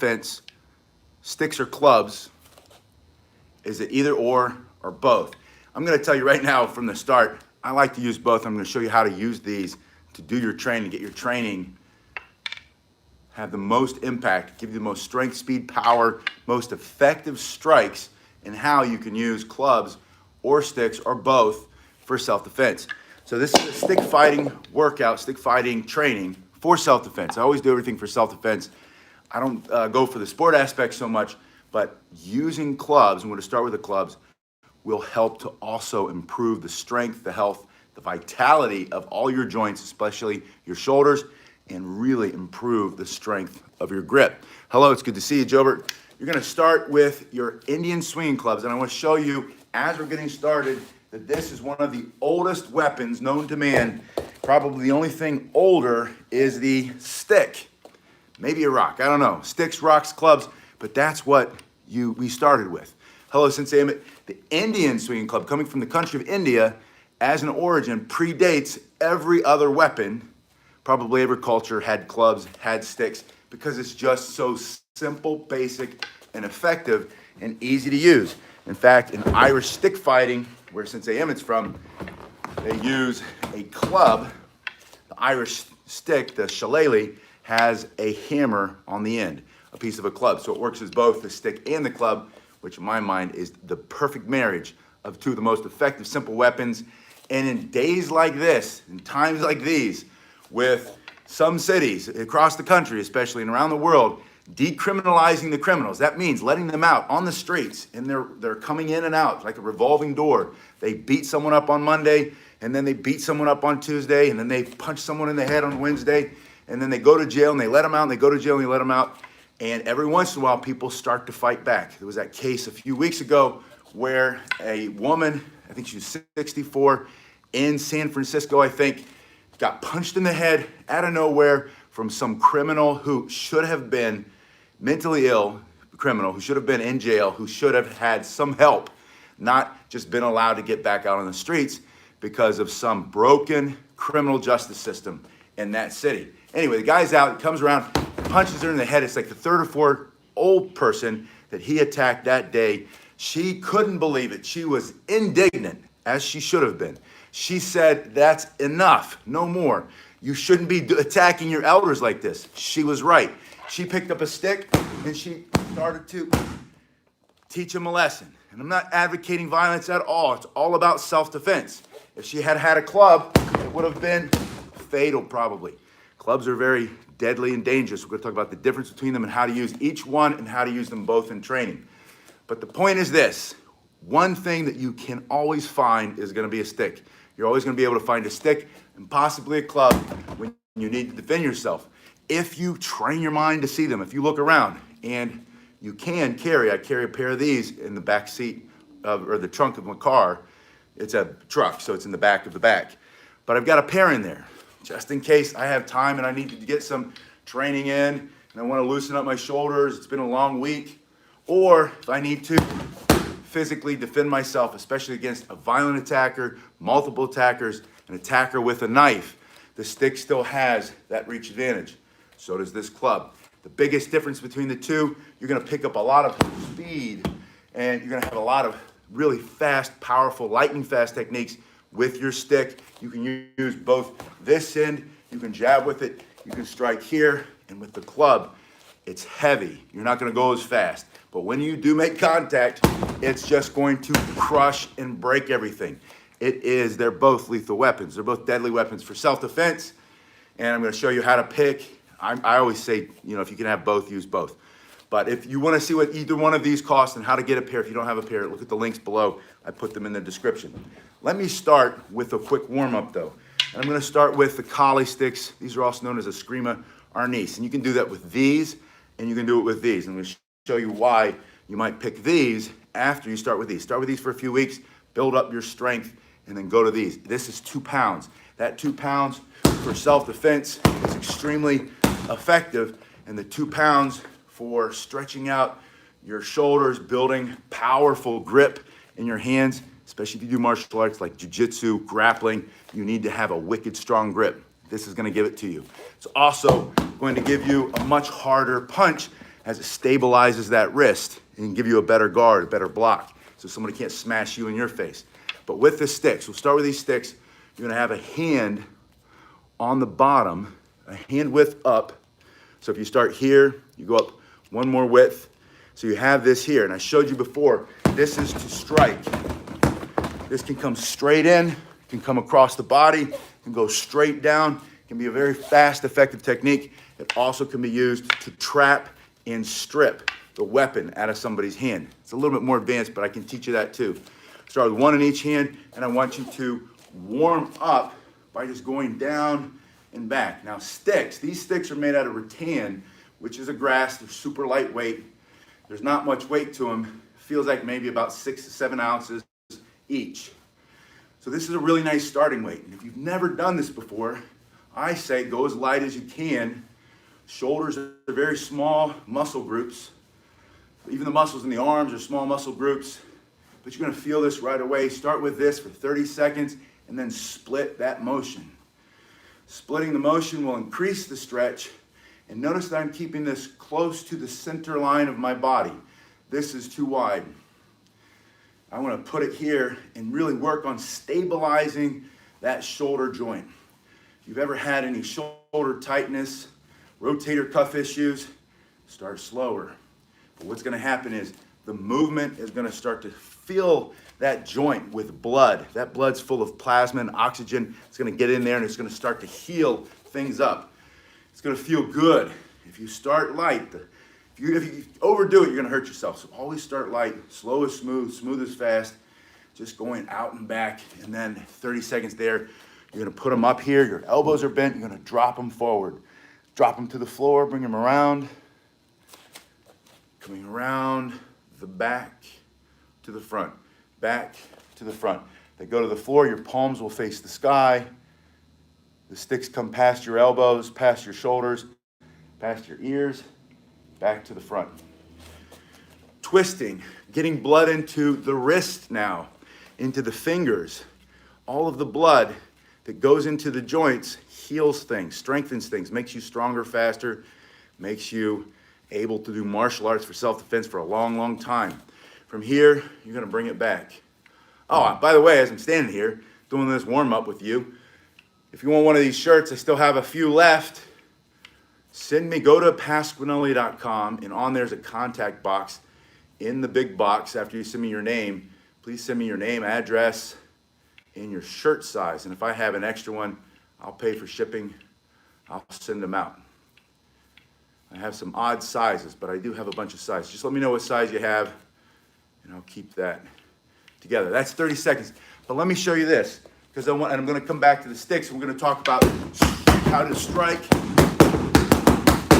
self-defense, sticks or clubs? Is it either or both? I'm gonna tell you right now from the start, I like to use both. I'm gonna show you how to use these to do your training, get your training, have the most impact, give you the most strength, speed, power, most effective strikes, and how you can use clubs or sticks or both for self-defense. So this is a stick fighting workout, stick fighting training for self-defense. I always do everything for self-defense. I don't go for the sport aspect so much, but using clubs, I'm going to start with the clubs, will help to also improve the strength, the health, the vitality of all your joints, especially your shoulders, and really improve the strength of your grip. Hello, it's good to see you, Jobert. You're gonna start with your Indian swinging clubs, and I wanna show you, as we're getting started, that this is one of the oldest weapons known to man. Probably the only thing older is the stick. Maybe a rock, I don't know. Sticks, rocks, clubs, but that's what we started with. Hello, Sensei Emmett. The Indian swinging club, coming from the country of India, as an origin, predates every other weapon. Probably every culture had clubs, had sticks, because it's just so simple, basic, and effective, and easy to use. In fact, in Irish stick fighting, where Sensei Emmett's from, they use a club. The Irish stick, the shillelagh, has a hammer on the end, a piece of a club. So it works as both the stick and the club, which in my mind is the perfect marriage of two of the most effective, simple weapons. And in days like this, in times like these, with some cities across the country, especially and around the world, decriminalizing the criminals. That means letting them out on the streets, and they're coming in and out like a revolving door. They beat someone up on Monday, and then they beat someone up on Tuesday, and then they punch someone in the head on Wednesday, and then they go to jail and they let them out, and they go to jail and they let them out. And every once in a while, people start to fight back. There was that case a few weeks ago where a woman, I think she was 64, in San Francisco, I think, got punched in the head out of nowhere from some criminal who should have been mentally ill, criminal who should have been in jail, who should have had some help, not just been allowed to get back out on the streets because of some broken criminal justice system in that city. Anyway, the guy's out, he comes around, punches her in the head. It's like the third or fourth old person that he attacked that day. She couldn't believe it. She was indignant, as she should have been. She said, that's enough, no more. You shouldn't be attacking your elders like this. She was right. She picked up a stick and she started to teach him a lesson. And I'm not advocating violence at all. It's all about self-defense. If she had had a club, it would have been fatal probably. Clubs are very deadly and dangerous. We're going to talk about the difference between them and how to use each one and how to use them both in training. But the point is this. One thing that you can always find is going to be a stick. You're always going to be able to find a stick and possibly a club when you need to defend yourself. If you train your mind to see them, if you look around, and you can carry, I carry a pair of these in the back seat or the trunk of my car. It's a truck, so it's in the back of the back. But I've got a pair in there, just in case I have time and I need to get some training in, and I want to loosen up my shoulders. It's been a long week. Or if I need to physically defend myself, especially against a violent attacker, multiple attackers, an attacker with a knife, the stick still has that reach advantage. So does this club. The biggest difference between the two, you're gonna pick up a lot of speed and you're gonna have a lot of really fast, powerful, lightning fast techniques with your stick. You can use both this end, you can jab with it, you can strike here, and with the club, it's heavy. You're not gonna go as fast. But when you do make contact, it's just going to crush and break everything. They're both lethal weapons. They're both deadly weapons for self-defense. And I'm gonna show you how to pick. I always say, if you can have both, use both. But if you wanna see what either one of these costs and how to get a pair, if you don't have a pair, look at the links below. I put them in the description. Let me start with a quick warm-up though. And I'm gonna start with the collie sticks. These are also known as escrima, arnis. And you can do that with these, and you can do it with these. I'm gonna show you why you might pick these after you start with these. Start with these for a few weeks, build up your strength, and then go to these. This is 2 pounds. That 2 pounds for self-defense is extremely effective, and the 2 pounds for stretching out your shoulders, building powerful grip in your hands, especially if you do martial arts like jiu-jitsu, grappling, you need to have a wicked strong grip. This is gonna give it to you. It's also going to give you a much harder punch as it stabilizes that wrist and can give you a better guard, a better block, so somebody can't smash you in your face. But with the sticks, we'll start with these sticks. You're gonna have a hand on the bottom, a hand width up. So if you start here, you go up one more width. So you have this here, and I showed you before, this is to strike. This can come straight in, can come across the body, can go straight down, can be a very fast, effective technique. It also can be used to trap and strip the weapon out of somebody's hand. It's a little bit more advanced, but I can teach you that too. Start with one in each hand, and I want you to warm up by just going down and back. Now sticks, these sticks are made out of rattan, which is a grass. They're super lightweight. There's not much weight to them. Feels like maybe about 6 to 7 ounces each. So this is a really nice starting weight. And if you've never done this before, I say go as light as you can. Shoulders are very small muscle groups. Even the muscles in the arms are small muscle groups. But you're gonna feel this right away. Start with this for 30 seconds and then split that motion. Splitting the motion will increase the stretch. And notice that I'm keeping this close to the center line of my body. This is too wide. I want to put it here and really work on stabilizing that shoulder joint. If you've ever had any shoulder tightness, rotator cuff issues, start slower. But what's going to happen is the movement is going to start to fill that joint with blood. That blood's full of plasma and oxygen. It's going to get in there and it's going to start to heal things up. It's gonna feel good. If you start light, if you overdo it, you're gonna hurt yourself. So always start light, slow is smooth, smooth is fast, just going out and back, and then 30 seconds there. You're gonna put them up here, your elbows are bent, you're gonna drop them forward. Drop them to the floor, bring them around, coming around the back to the front, back to the front. They go to the floor, your palms will face the sky. The sticks come past your elbows, past your shoulders, past your ears, back to the front. Twisting, getting blood into the wrist now, into the fingers. All of the blood that goes into the joints heals things, strengthens things, makes you stronger, faster, makes you able to do martial arts for self-defense for a long, long time. From here, you're gonna bring it back. Oh, by the way, as I'm standing here doing this warm-up with you, if you want one of these shirts, I still have a few left. Go to pasquinelli.com, and on there's a contact box. In the big box, after you send me your name, please send me your name, address, and your shirt size. And if I have an extra one, I'll pay for shipping. I'll send them out. I have some odd sizes, but I do have a bunch of sizes. Just let me know what size you have, and I'll keep that together. That's 30 seconds. But let me show you this. And I'm going to come back to the sticks. We're going to talk about how to strike,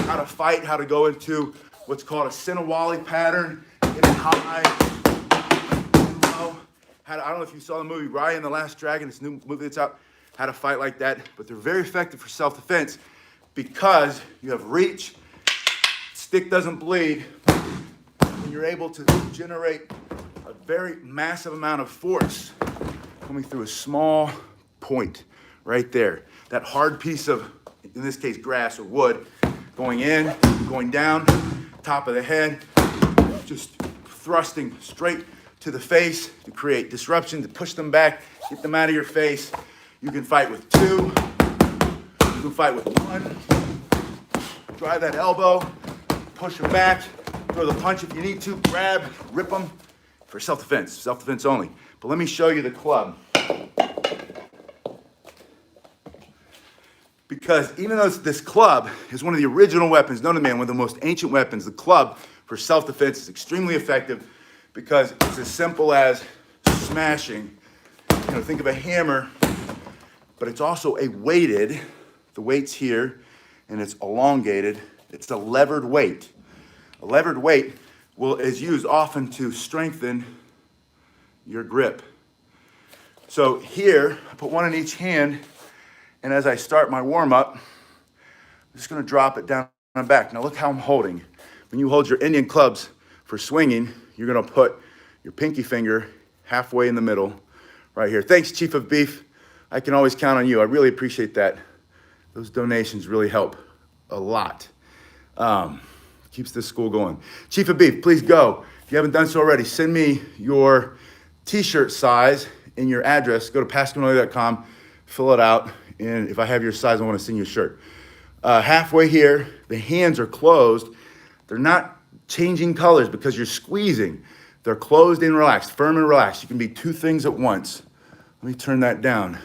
how to fight, how to go into what's called a Sinawali pattern, getting high, low. I don't know if you saw the movie Raya and the Last Dragon, this new movie that's out, how to fight like that. But they're very effective for self-defense because you have reach, stick doesn't bleed, and you're able to generate a very massive amount of force coming through a small point right there. That hard piece of, in this case, grass or wood, going in, going down, top of the head, just thrusting straight to the face to create disruption, to push them back, get them out of your face. You can fight with 2, you can fight with 1. Drive that elbow, push them back, throw the punch if you need to, grab, rip them for self-defense only. But let me show you the club. Because even though this club is one of the original weapons known to man, one of the most ancient weapons, the club for self-defense is extremely effective because it's as simple as smashing. Think of a hammer, but it's also a weighted, the weight's here, and it's elongated. It's a levered weight. A levered weight is used often to strengthen your grip. So here, I put one in each hand, and as I start my warm-up, I'm just gonna drop it down and back. Now look how I'm holding. When you hold your Indian clubs for swinging, you're gonna put your pinky finger halfway in the middle, right here. Thanks, Chief of Beef. I can always count on you. I really appreciate that. Those donations really help a lot. Keeps this school going. Chief of Beef, please go. If you haven't done so already, send me your t-shirt size and your address. Go to pasquinelli.com, fill it out, and if I have your size, I want to send you a shirt. Halfway here, the hands are closed. They're not changing colors because you're squeezing. They're closed and relaxed, firm and relaxed. You can be two things at once. Let me turn that down.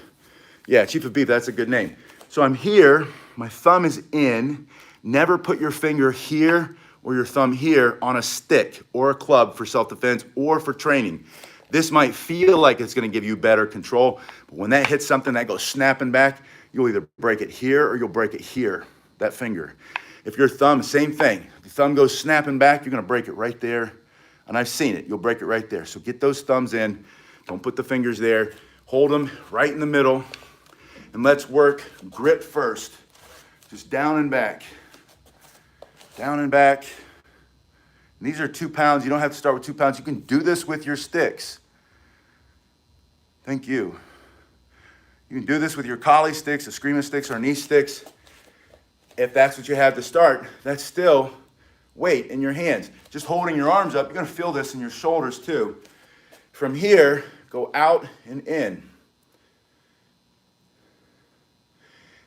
Yeah, Chief of Beef, that's a good name. So I'm here, my thumb is in. Never put your finger here or your thumb here on a stick or a club for self-defense or for training. This might feel like it's gonna give you better control, but when that hits something that goes snapping back, you'll either break it here or you'll break it here, that finger. If your thumb, same thing. If your thumb goes snapping back, you're gonna break it right there. And I've seen it, you'll break it right there. So get those thumbs in, don't put the fingers there. Hold them right in the middle, and let's work grip first. Just down and back. Down and back. And these are 2 pounds. You don't have to start with 2 pounds. You can do this with your sticks. Thank you. You can do this with your collie sticks, escrima sticks, arnis sticks. If that's what you have to start, that's still weight in your hands. Just holding your arms up, you're gonna feel this in your shoulders too. From here, go out and in.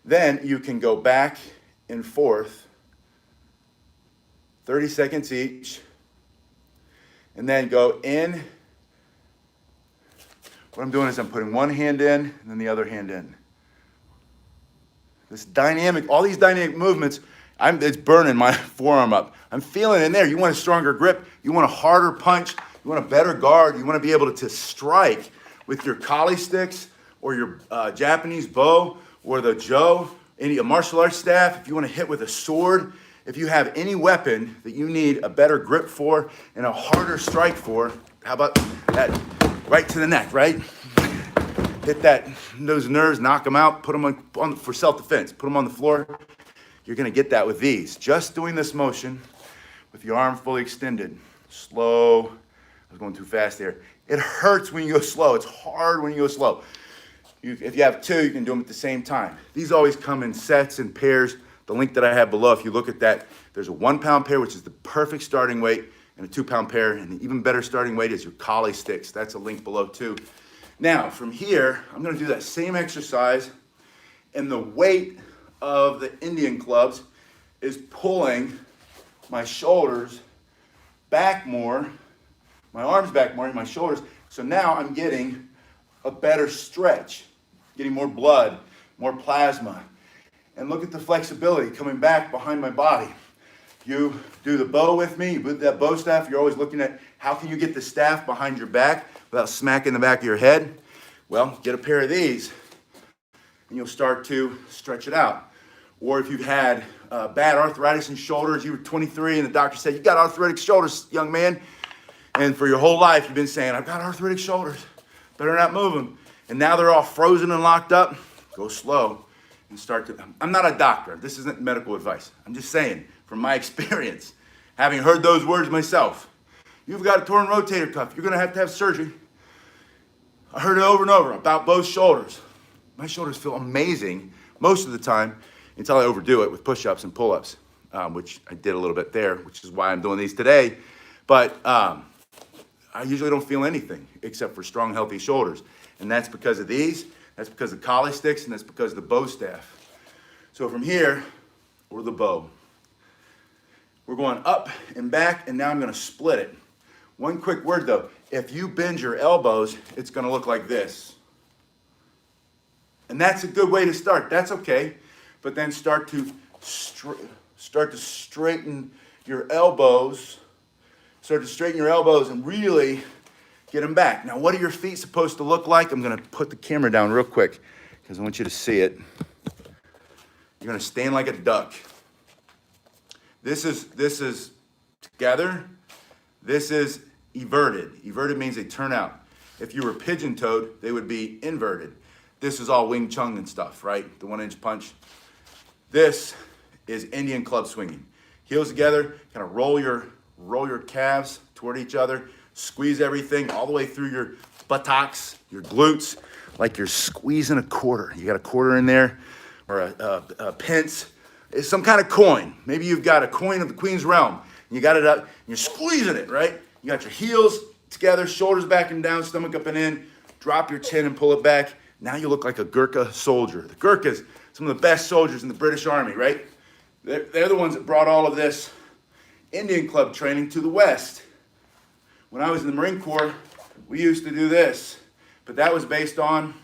Then you can go back and forth, 30 seconds each, and then go in. What I'm doing is I'm putting one hand in and then the other hand in. This dynamic, all these dynamic movements, it's burning my forearm up. I'm feeling it in there. You want a stronger grip, you want a harder punch, you want a better guard, you want to be able to strike with your collie sticks or your Japanese bow or the Joe, a martial arts staff, if you want to hit with a sword, if you have any weapon that you need a better grip for and a harder strike for, how about that right to the neck, right? Hit those nerves, knock them out, put them on for self-defense, put them on the floor. You're gonna get that with these. Just doing this motion with your arm fully extended. Slow, I was going too fast there. It hurts when you go slow. It's hard when you go slow. If you have two, you can do them at the same time. These always come in sets and pairs. The link that I have below, if you look at that, there's a 1 pound pair, which is the perfect starting weight, and a 2 pound pair, and the even better starting weight is your collie sticks. That's a link below too. Now, from here, I'm gonna do that same exercise, and the weight of the Indian clubs is pulling my shoulders back more, my arms back more, and my shoulders. So now I'm getting a better stretch, getting more blood, more plasma. And look at the flexibility coming back behind my body. You do the bow with me, you put that bow staff, you're always looking at how can you get the staff behind your back without smacking the back of your head. Well, get a pair of these and you'll start to stretch it out. Or if you've had bad arthritis in shoulders, you were 23 and the doctor said, you got arthritic shoulders, young man. And for your whole life, you've been saying, I've got arthritic shoulders, better not move them. And now they're all frozen and locked up. Go slow and start to, I'm not a doctor. This isn't medical advice. I'm just saying, from my experience, having heard those words myself, you've got a torn rotator cuff. You're gonna have surgery. I heard it over and over about both shoulders. My shoulders feel amazing most of the time until I overdo it with push-ups and pull-ups, which I did a little bit there, which is why I'm doing these today. But I usually don't feel anything except for strong, healthy shoulders. And that's because of these, that's because of the collie sticks, and that's because of the bow staff. So from here, or the bow, we're going up and back, and now I'm gonna split it. One quick word though, if you bend your elbows, it's gonna look like this. And that's a good way to start, that's okay. But then start to straighten your elbows. Start to straighten your elbows and really get them back. Now, what are your feet supposed to look like? I'm gonna put the camera down real quick because I want you to see it. You're gonna stand like a duck. This is together. This is everted. Everted means they turn out. If you were pigeon-toed, they would be inverted. This is all Wing Chun and stuff, right? The 1-inch punch. This is Indian club swinging. Heels together, kind of roll your calves toward each other, squeeze everything all the way through your buttocks, your glutes, like you're squeezing a quarter. You got a quarter in there, or a pence. It's some kind of coin. Maybe you've got a coin of the Queen's realm. You got it up, and you're squeezing it, right? You got your heels together, shoulders back and down, stomach up and in. Drop your chin and pull it back. Now you look like a Gurkha soldier. The Gurkhas, some of the best soldiers in the British Army, right? They're the ones that brought all of this Indian club training to the West. When I was in the Marine Corps, we used to do this, but that was based on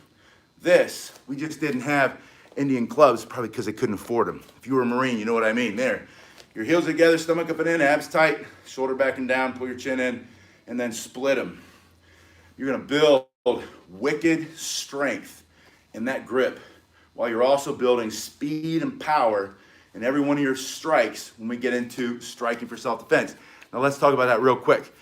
this. We just didn't have Indian clubs, probably because they couldn't afford them. If you were a Marine, you know what I mean. There, your heels together, stomach up and in, abs tight, shoulder back and down, pull your chin in, and then split them. You're gonna build wicked strength in that grip, while you're also building speed and power in every one of your strikes when we get into striking for self-defense. Now let's talk about that real quick.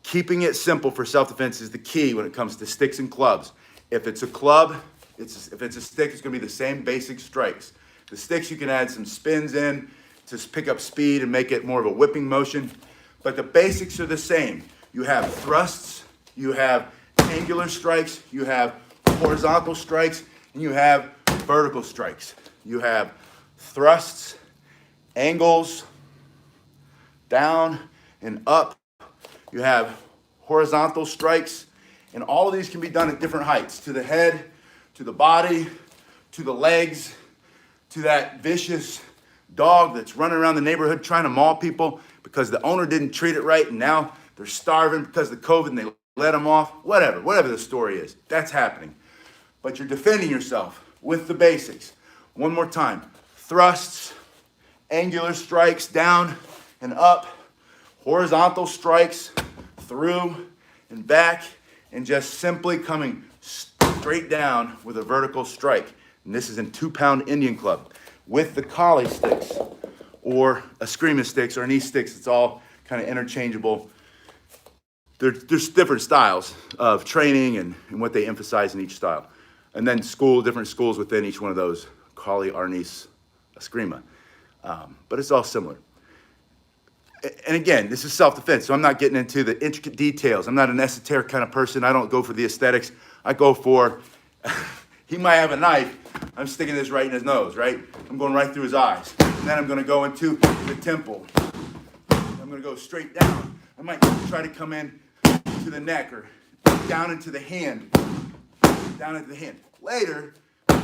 Keeping it simple for self-defense is the key when it comes to sticks and clubs. If it's a club, if it's a stick, it's gonna be the same basic strikes. The sticks, you can add some spins in to pick up speed and make it more of a whipping motion, but the basics are the same. You have thrusts, you have angular strikes, you have horizontal strikes, and you have vertical strikes. You have thrusts, angles, down and up. You have horizontal strikes, and all of these can be done at different heights, to the head, to the body, to the legs, to that vicious dog that's running around the neighborhood trying to maul people because the owner didn't treat it right, and now they're starving because of the COVID and they let them off. Whatever the story is, that's happening. But you're defending yourself with the basics. One more time. Thrusts, angular strikes down and up, horizontal strikes through and back, and just simply coming straight down with a vertical strike. And this is in 2-pound Indian club. With the collie sticks or escrima sticks or arnis sticks, it's all kind of interchangeable. There's different styles of training and what they emphasize in each style. And then different schools within each one of those, collie, arnis, escrima. But it's all similar. And again, this is self-defense, so I'm not getting into the intricate details. I'm not an esoteric kind of person. I don't go for the aesthetics. I go for, he might have a knife. I'm sticking this right in his nose, right? I'm going right through his eyes. And then I'm going to go into the temple. I'm going to go straight down. I might try to come in to the neck or down into the hand. Down into the hand. Later, you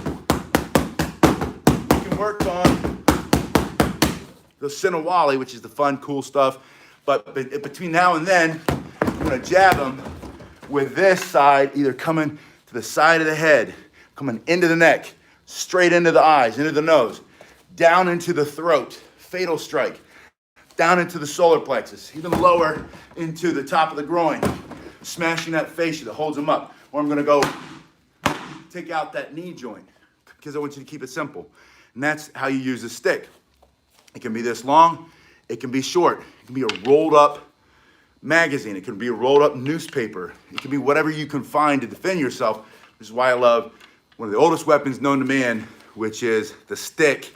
can work on the Sinawali, which is the fun, cool stuff. But between now and then, I'm going to jab them with this side, either coming to the side of the head, coming into the neck, straight into the eyes, into the nose, down into the throat, fatal strike, down into the solar plexus, even lower into the top of the groin, smashing that fascia that holds them up. Or I'm going to go take out that knee joint because I want you to keep it simple. And that's how you use a stick. It can be this long, it can be short, it can be a rolled up magazine, it can be a rolled up newspaper, it can be whatever you can find to defend yourself, which is why I love one of the oldest weapons known to man, which is the stick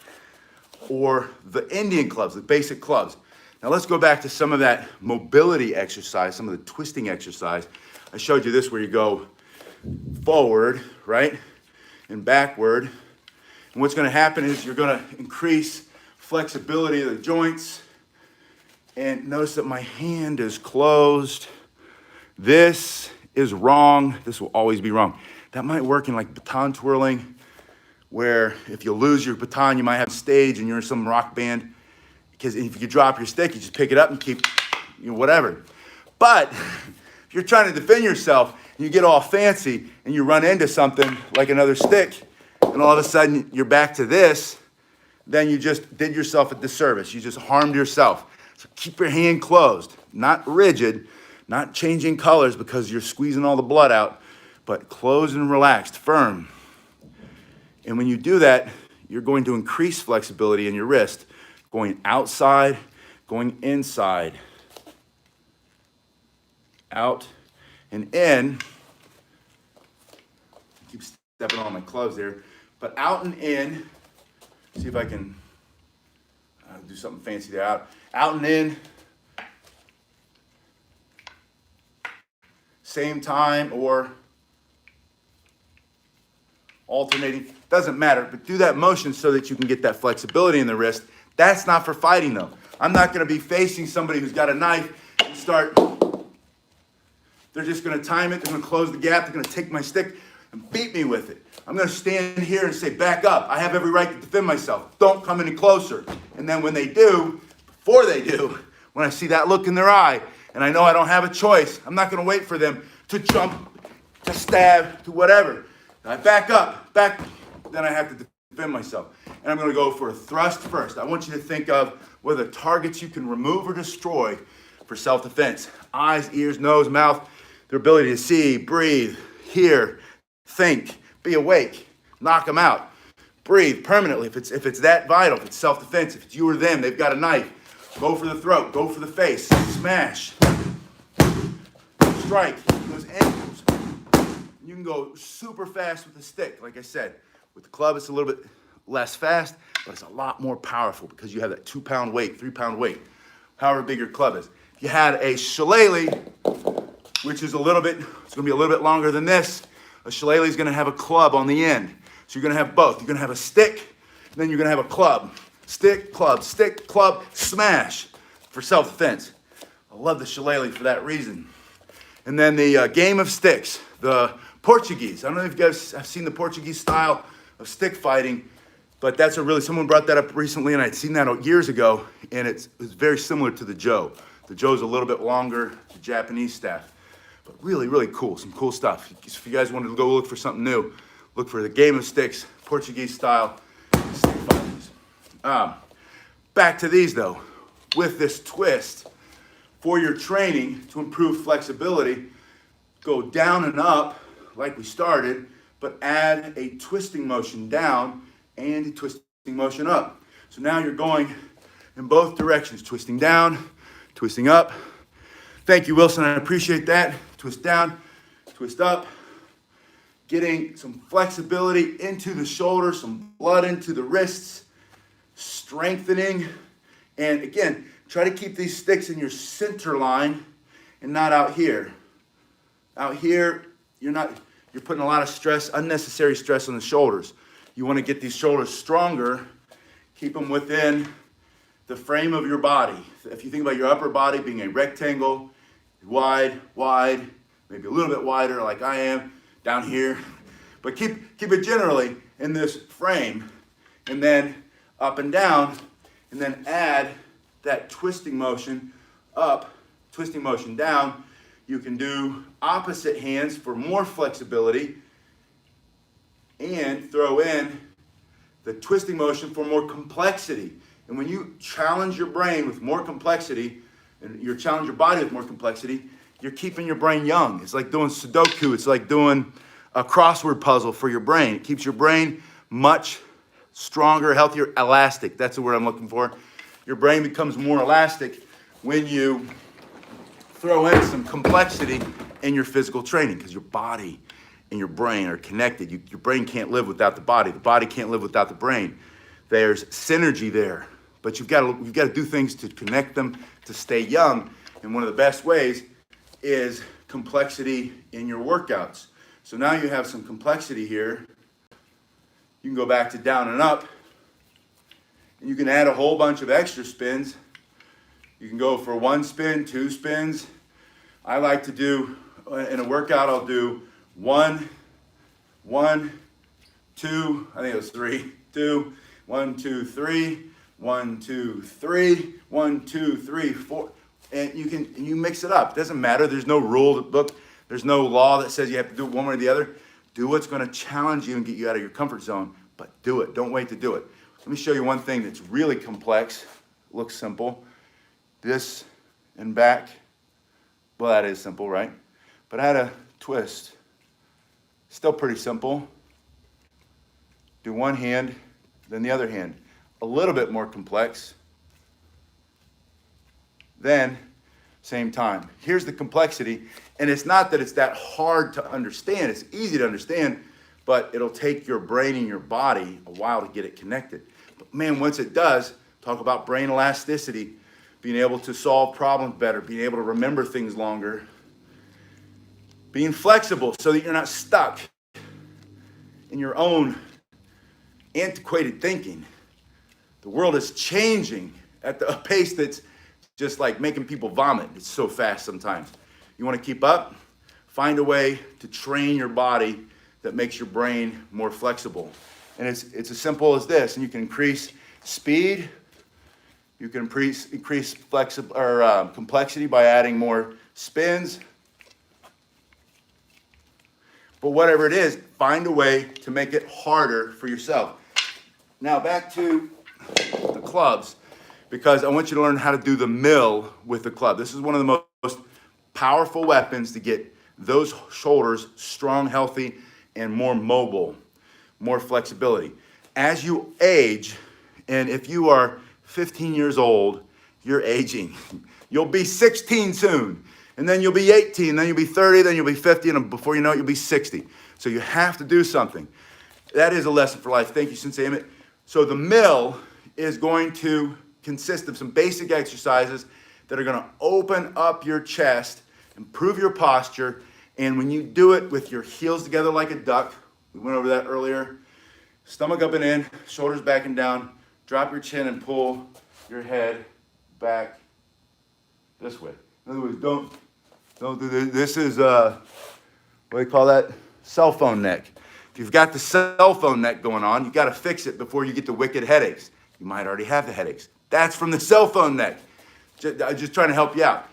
or the Indian clubs, the basic clubs. Now let's go back to some of that mobility exercise, some of the twisting exercise. I showed you this where you go forward, right, and backward. And what's gonna happen is you're gonna increase flexibility of the joints. And notice that my hand is closed. This is wrong. This will always be wrong. That might work in like baton twirling, where if you lose your baton, you might have stage and you're in some rock band. Because if you drop your stick, you just pick it up and keep, whatever. But if you're trying to defend yourself and you get all fancy and you run into something like another stick, and all of a sudden you're back to this, then you just did yourself a disservice. You just harmed yourself. So keep your hand closed, not rigid, not changing colors because you're squeezing all the blood out, but closed and relaxed, firm. And when you do that, you're going to increase flexibility in your wrist, going outside, going inside, out and in. I keep stepping on my gloves there, but out and in. See if I can do something fancy there. Out and in. Same time or alternating. Doesn't matter, but do that motion so that you can get that flexibility in the wrist. That's not for fighting though. I'm not going to be facing somebody who's got a knife and start. They're just going to time it. They're going to close the gap. They're going to take my stick and beat me with it. I'm going to stand here and say, back up. I have every right to defend myself. Don't come any closer. And then when they do, before they do, when I see that look in their eye, and I know I don't have a choice, I'm not going to wait for them to jump, to stab, to whatever. I back up, then I have to defend myself. And I'm going to go for a thrust first. I want you to think of what are the targets you can remove or destroy for self-defense. Eyes, ears, nose, mouth, their ability to see, breathe, hear, think, be awake, knock them out. Breathe permanently if it's that vital, if it's self-defense, if it's you or them, they've got a knife. Go for the throat, go for the face, smash, strike, those ankles. You can go super fast with the stick, like I said. With the club, it's a little bit less fast, but it's a lot more powerful because you have that 2-pound weight, 3-pound weight, however big your club is. If you had a shillelagh, which is it's gonna be a little bit longer than this, a shillelagh is gonna have a club on the end. So you're gonna have both. You're gonna have a stick, and then you're gonna have a club. Stick, club, smash for self-defense. I love the shillelagh for that reason. And then the game of sticks, the Portuguese. I don't know if you guys have seen the Portuguese style of stick fighting, but someone brought that up recently, and I'd seen that years ago, and it's very similar to the Jo. The Jo's a little bit longer, the Japanese staff, but really, really cool, some cool stuff. If you guys wanted to go look for something new, look for the game of sticks, Portuguese style stick fightings. Back to these though, with this twist, for your training to improve flexibility, go down and up like we started, but add a twisting motion down and a twisting motion up. So now you're going in both directions, twisting down, twisting up. Thank you, Wilson, I appreciate that. Twist down, twist up. Getting some flexibility into the shoulders, some blood into the wrists, strengthening. And again, try to keep these sticks in your center line and not out here. Out here, you're putting a lot of stress, unnecessary stress on the shoulders. You want to get these shoulders stronger, keep them within the frame of your body. If you think about your upper body being a rectangle, wide, maybe a little bit wider like I am down here, but keep it generally in this frame, and then up and down, and then add that twisting motion up, twisting motion down. You can do opposite hands for more flexibility and throw in the twisting motion for more complexity. And when you challenge your brain with more complexity and you challenge your body with more complexity, you're keeping your brain young. It's like doing Sudoku. It's like doing a crossword puzzle for your brain. It keeps your brain much stronger, healthier, elastic. That's the word I'm looking for. Your brain becomes more elastic when you throw in some complexity in your physical training, because your body and your brain are connected. Your brain can't live without the body can't live without the brain. There's synergy there, but you've got to do things to connect them to stay young, and one of the best ways is complexity in your workouts. So now you have some complexity here. You can go back to down and up, and you can add a whole bunch of extra spins. You can go for 1 spin, 2 spins. I like to do, in a workout, I'll do 1, 2, I think it was 3, 2, 1, 2, 3, 1, 2, 3, 1, 2, 3, 4. And you mix it up. It doesn't matter. There's no rule book. There's no law that says you have to do it one way or the other. Do what's going to challenge you and get you out of your comfort zone, but do it. Don't wait to do it. Let me show you one thing that's really complex. Looks simple. This and back. Well, that is simple, right? But I had a twist. Still pretty simple. Do one hand, then the other hand. A little bit more complex. Then, same time. Here's the complexity, and it's not that it's that hard to understand. It's easy to understand, but it'll take your brain and your body a while to get it connected. But man, once it does, talk about brain elasticity, being able to solve problems better, being able to remember things longer, being flexible so that you're not stuck in your own antiquated thinking. The world is changing at a pace that's just like making people vomit. It's so fast sometimes. You want to keep up? Find a way to train your body that makes your brain more flexible. And it's as simple as this. And you can increase speed. You can increase complexity by adding more spins. But whatever it is, find a way to make it harder for yourself. Now back to the clubs, because I want you to learn how to do the mill with the club. This is one of the most powerful weapons to get those shoulders strong, healthy, and more mobile, more flexibility. As you age, and if you are 15 years old, you're aging. You'll be 16 soon, and then you'll be 18, then you'll be 30, then you'll be 50, and before you know it, you'll be 60. So you have to do something. That is a lesson for life. Thank you, Sensei Emmett. So the mill is going to consist of some basic exercises that are going to open up your chest, improve your posture, and when you do it with your heels together like a duck, we went over that earlier, stomach up and in, shoulders back and down, drop your chin and pull your head back this way. In other words, don't do this. This is, what do you call that? Cell phone neck. If you've got the cell phone neck going on, you've got to fix it before you get the wicked headaches. You might already have the headaches. That's from the cell phone neck. Just trying to help you out.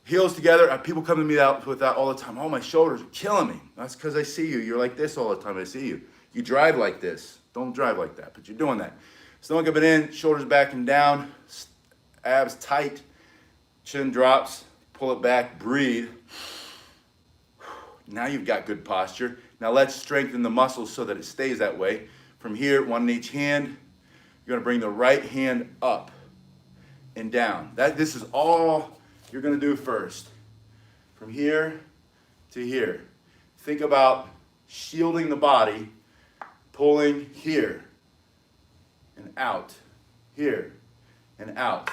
Heels together. People come to me with that all the time. Oh, my shoulders are killing me. That's because I see you. You're like this all the time. I see you. You drive like this. Don't drive like that, but you're doing that. Stomach up and in, shoulders back and down, abs tight, chin drops, pull it back, breathe. Now you've got good posture. Now let's strengthen the muscles so that it stays that way. From here, one in each hand, you're gonna bring the right hand up and down. This is all you're gonna do first. From here to here. Think about shielding the body, pulling here and out, here and out.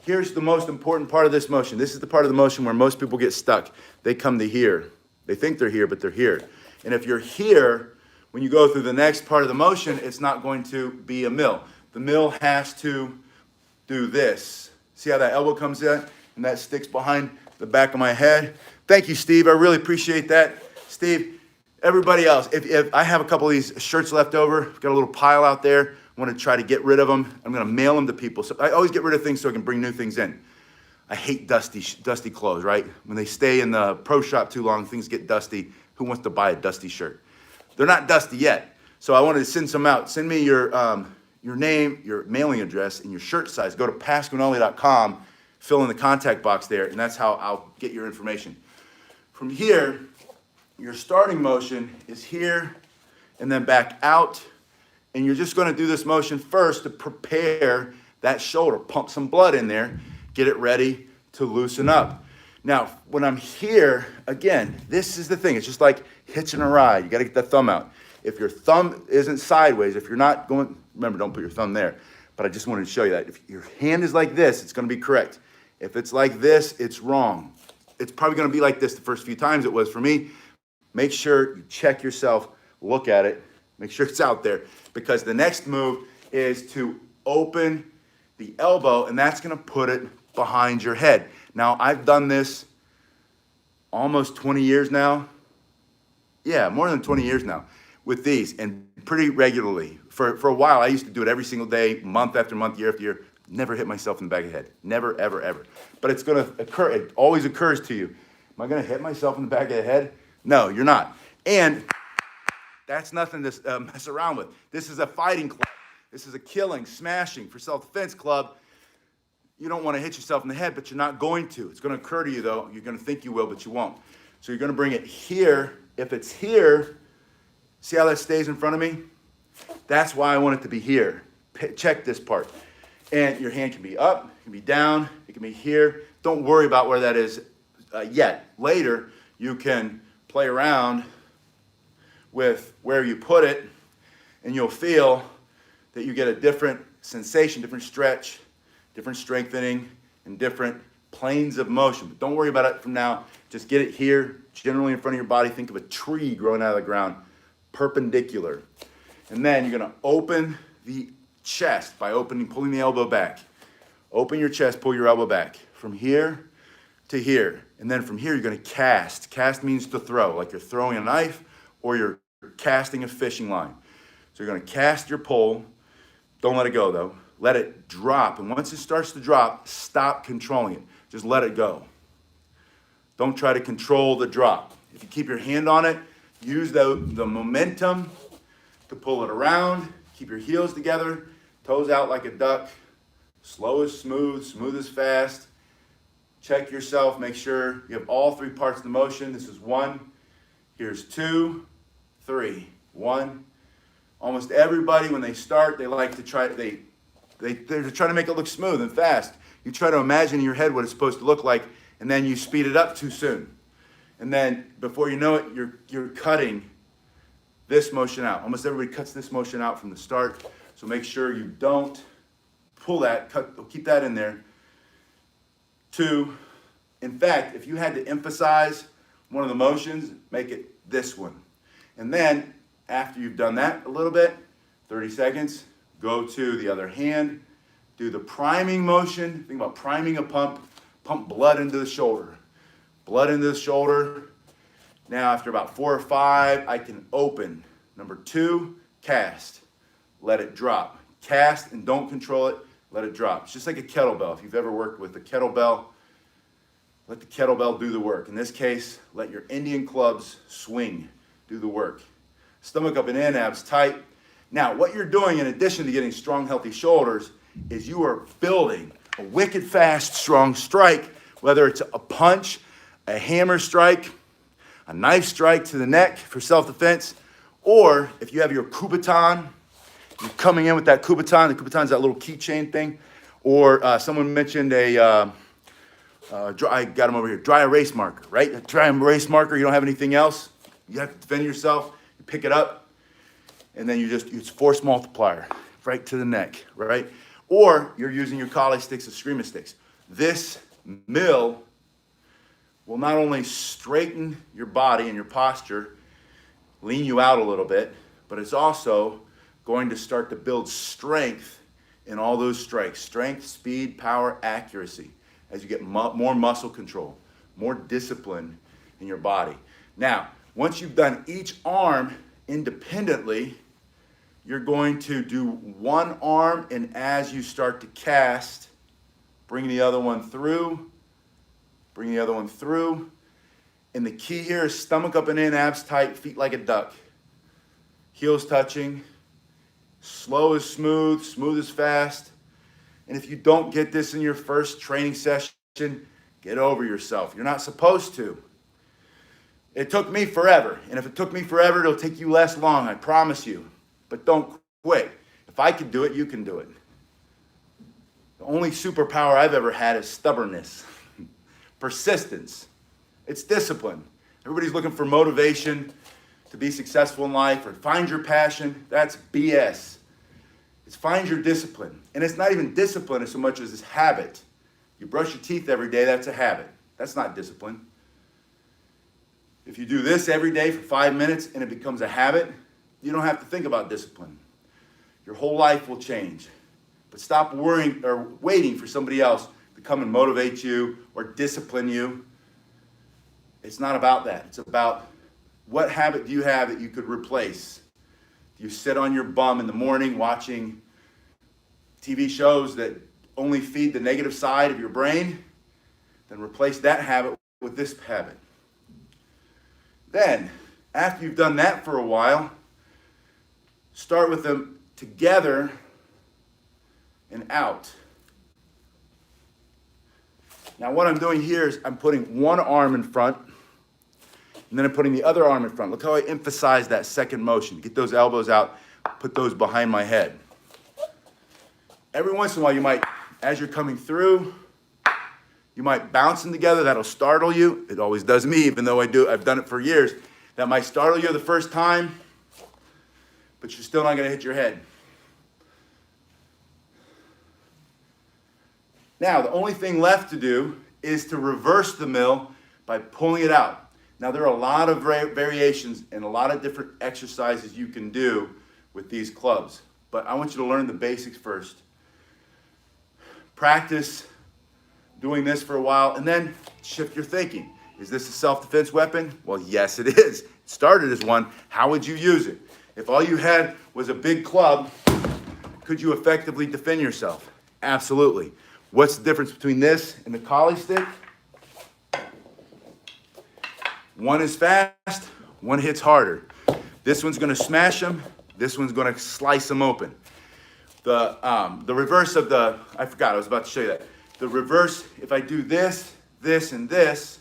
Here's the most important part of this motion. This is the part of the motion where most people get stuck. They come to here. They think they're here, but they're here. And if you're here, when you go through the next part of the motion, it's not going to be a mill. The mill has to do this. See how that elbow comes in and that sticks behind the back of my head? Thank you, Steve. I really appreciate that. Steve, everybody else, if I have a couple of these shirts left over, I've got a little pile out there. I want to try to get rid of them. I'm going to mail them to people. So I always get rid of things so I can bring new things in. I hate dusty clothes, right? When they stay in the pro shop too long, things get dusty. Who wants to buy a dusty shirt? They're not dusty yet. So I wanted to send some out. Send me your name, your mailing address, and your shirt size. Go to pasquinelli.com, fill in the contact box there, and that's how I'll get your information. From here, your starting motion is here and then back out. And you're just going to do this motion first to prepare that shoulder. Pump some blood in there. Get it ready to loosen up. Now, when I'm here, again, this is the thing. It's just like hitching a ride. You got to get the thumb out. If your thumb isn't sideways, if you're not going, remember, don't put your thumb there. But I just wanted to show you that. If your hand is like this, it's going to be correct. If it's like this, it's wrong. It's probably going to be like this the first few times it was for me. Make sure you check yourself, look at it, make sure it's out there. Because the next move is to open the elbow, and that's going to put it behind your head. Now, I've done this almost 20 years now. Yeah, more than 20 years now with these, and pretty regularly. For a while, I used to do it every single day, month after month, year after year. Never hit myself in the back of the head. Never, ever, ever. But it's going to occur. It always occurs to you. Am I going to hit myself in the back of the head? No, you're not. And that's nothing to mess around with. This is a fighting club. This is a killing, smashing, for self-defense club. You don't want to hit yourself in the head, but you're not going to. It's going to occur to you, though. You're going to think you will, but you won't. So you're going to bring it here. If it's here, see how that stays in front of me? That's why I want it to be here. Check this part. And your hand can be up, it can be down, it can be here. Don't worry about where that is yet. Later, you can play around with where you put it, and you'll feel that you get a different sensation, different stretch, different strengthening, and different planes of motion. But don't worry about it from now. Just get it here, generally in front of your body. Think of a tree growing out of the ground, perpendicular. And then you're going to open the chest by pulling the elbow back. Open your chest, pull your elbow back. From here to here. And then from here, you're gonna cast. Cast means to throw, like you're throwing a knife or you're casting a fishing line. So you're gonna cast your pole. Don't let it go though. Let it drop. And once it starts to drop, stop controlling it. Just let it go. Don't try to control the drop. If you keep your hand on it, use the momentum to pull it around. Keep your heels together, toes out like a duck. Slow is smooth, smooth is fast. Check yourself, make sure you have all three parts of the motion. This is 1, here's 2, 3, 1. Almost everybody, when they start, they like to try, they're trying to make it look smooth and fast. You try to imagine in your head what it's supposed to look like, and then you speed it up too soon. And then before you know it, you're cutting this motion out. Almost everybody cuts this motion out from the start. So make sure you don't pull that, keep that in there. 2, in fact, if you had to emphasize one of the motions, make it this one. And then after you've done that a little bit, 30 seconds, go to the other hand, do the priming motion. Think about priming a pump blood into the shoulder. Blood into the shoulder. Now after about 4 or 5, I can open. Number 2, cast. Let it drop. Cast and don't control it. Let it drop. It's just like a kettlebell. If you've ever worked with a kettlebell, let the kettlebell do the work. In this case, let your Indian clubs swing, do the work. Stomach up and in, abs tight. Now, what you're doing in addition to getting strong, healthy shoulders is you are building a wicked fast, strong strike, whether it's a punch, a hammer strike, a knife strike to the neck for self-defense, or if you have your kubaton, you're coming in with that kubaton. The kubaton's that little keychain thing. Or someone mentioned I got them over here, dry erase marker, right? A dry erase marker, you don't have anything else. You have to defend yourself. You pick it up, and then you just use force multiplier right to the neck, right? Or you're using your collie sticks, escrima sticks. This mill will not only straighten your body and your posture, lean you out a little bit, but it's also going to start to build strength in all those strikes. Strength, speed, power, accuracy, as you get more muscle control, more discipline in your body. Now, once you've done each arm independently, you're going to do one arm, and as you start to cast, bring the other one through, bring the other one through. And the key here is stomach up and in, abs tight, feet like a duck. Heels touching. Slow is smooth, smooth is fast. And if you don't get this in your first training session, get over yourself. You're not supposed to. It took me forever. And if it took me forever, it'll take you less long, I promise you. But don't quit. If I could do it, you can do it. The only superpower I've ever had is stubbornness, persistence. It's discipline. Everybody's looking for motivation to be successful in life or find your passion. That's BS. It's find your discipline. And it's not even discipline as so much as it's habit. You brush your teeth every day, that's a habit. That's not discipline. If you do this every day for 5 minutes and it becomes a habit, you don't have to think about discipline. Your whole life will change. But stop worrying or waiting for somebody else to come and motivate you or discipline you. It's not about that. It's about what habit do you have that you could replace? Do you sit on your bum in the morning watching TV shows that only feed the negative side of your brain? Then replace that habit with this habit. Then, after you've done that for a while, start with them together and out. Now what I'm doing here is I'm putting one arm in front, and then I'm putting the other arm in front. Look how I emphasize that second motion. Get those elbows out, put those behind my head. Every once in a while you might, as you're coming through, you might bounce them together. That'll startle you. It always does me, even though I've done it for years. That might startle you the first time, but you're still not gonna hit your head. Now, the only thing left to do is to reverse the mill by pulling it out. Now, there are a lot of variations and a lot of different exercises you can do with these clubs, but I want you to learn the basics first. Practice doing this for a while, and then shift your thinking. Is this a self-defense weapon? Well, yes, it is. It started as one. How would you use it? If all you had was a big club, could you effectively defend yourself? Absolutely. What's the difference between this and the collie stick? One is fast, one hits harder. This one's gonna smash them, this one's gonna slice them open. The reverse of the, I forgot, I was about to show you that. The reverse, if I do this, this, and this,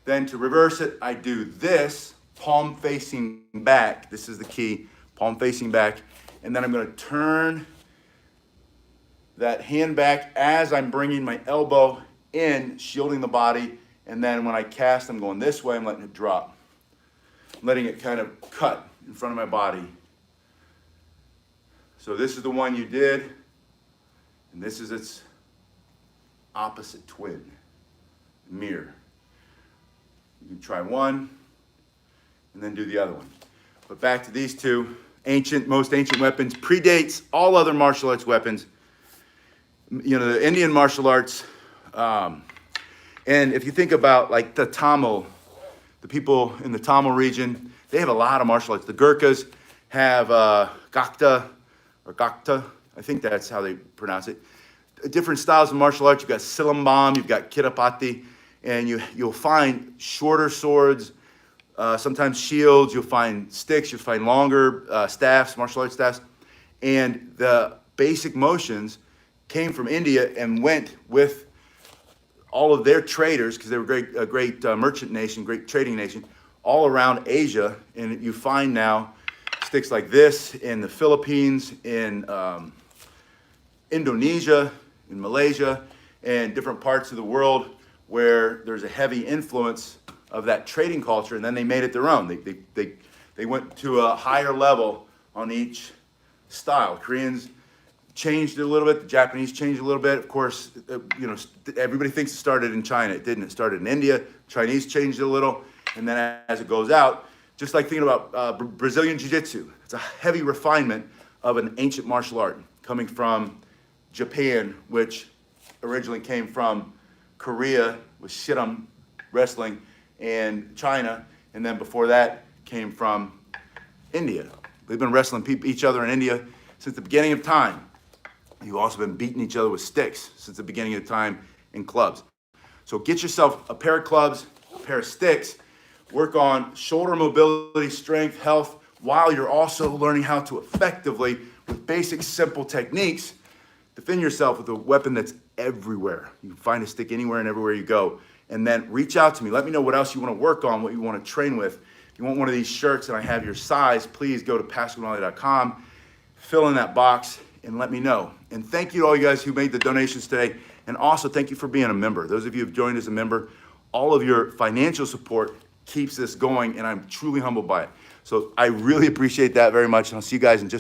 then to reverse it, I do this, palm facing back. This is the key, palm facing back. And then I'm gonna turn that hand back as I'm bringing my elbow in, shielding the body. And then when I cast, I'm going this way, I'm letting it drop. I'm letting it kind of cut in front of my body. So this is the one you did, and this is its opposite twin, mirror. You can try one, and then do the other one. But back to these two, most ancient weapons, predates all other martial arts weapons. You know, the Indian martial arts, and if you think about like the Tamil, the people in the Tamil region, they have a lot of martial arts. The Gurkhas have Gakta, or Gakta, I think that's how they pronounce it. Different styles of martial arts. You've got Silambam, you've got Kirapati, and you'll find shorter swords, sometimes shields, you'll find sticks, you'll find longer staffs, martial arts staffs. And the basic motions came from India and went with all of their traders, because they were a great merchant nation, great trading nation, all around Asia. And you find now sticks like this in the Philippines, in Indonesia, in Malaysia, and different parts of the world where there's a heavy influence of that trading culture, and then they made it their own. They went to a higher level on each style. Koreans changed it a little bit. The Japanese changed a little bit. Of course, you know, everybody thinks it started in China. It didn't. It started in India. Chinese changed it a little, and then as it goes out, just like thinking about Brazilian Jiu-Jitsu, it's a heavy refinement of an ancient martial art coming from Japan, which originally came from Korea with Shiram wrestling, and China, and then before that came from India. They've been wrestling each other in India since the beginning of time. You've also been beating each other with sticks since the beginning of time in clubs. So get yourself a pair of clubs, a pair of sticks, work on shoulder mobility, strength, health, while you're also learning how to effectively, with basic simple techniques, defend yourself with a weapon that's everywhere. You can find a stick anywhere and everywhere you go. And then reach out to me. Let me know what else you want to work on, what you want to train with. If you want one of these shirts and I have your size, please go to PascalMalley.com, fill in that box, and let me know. And thank you to all you guys who made the donations today. And also thank you for being a member. Those of you who have joined as a member, all of your financial support keeps this going, and I'm truly humbled by it. So I really appreciate that very much, and I'll see you guys in just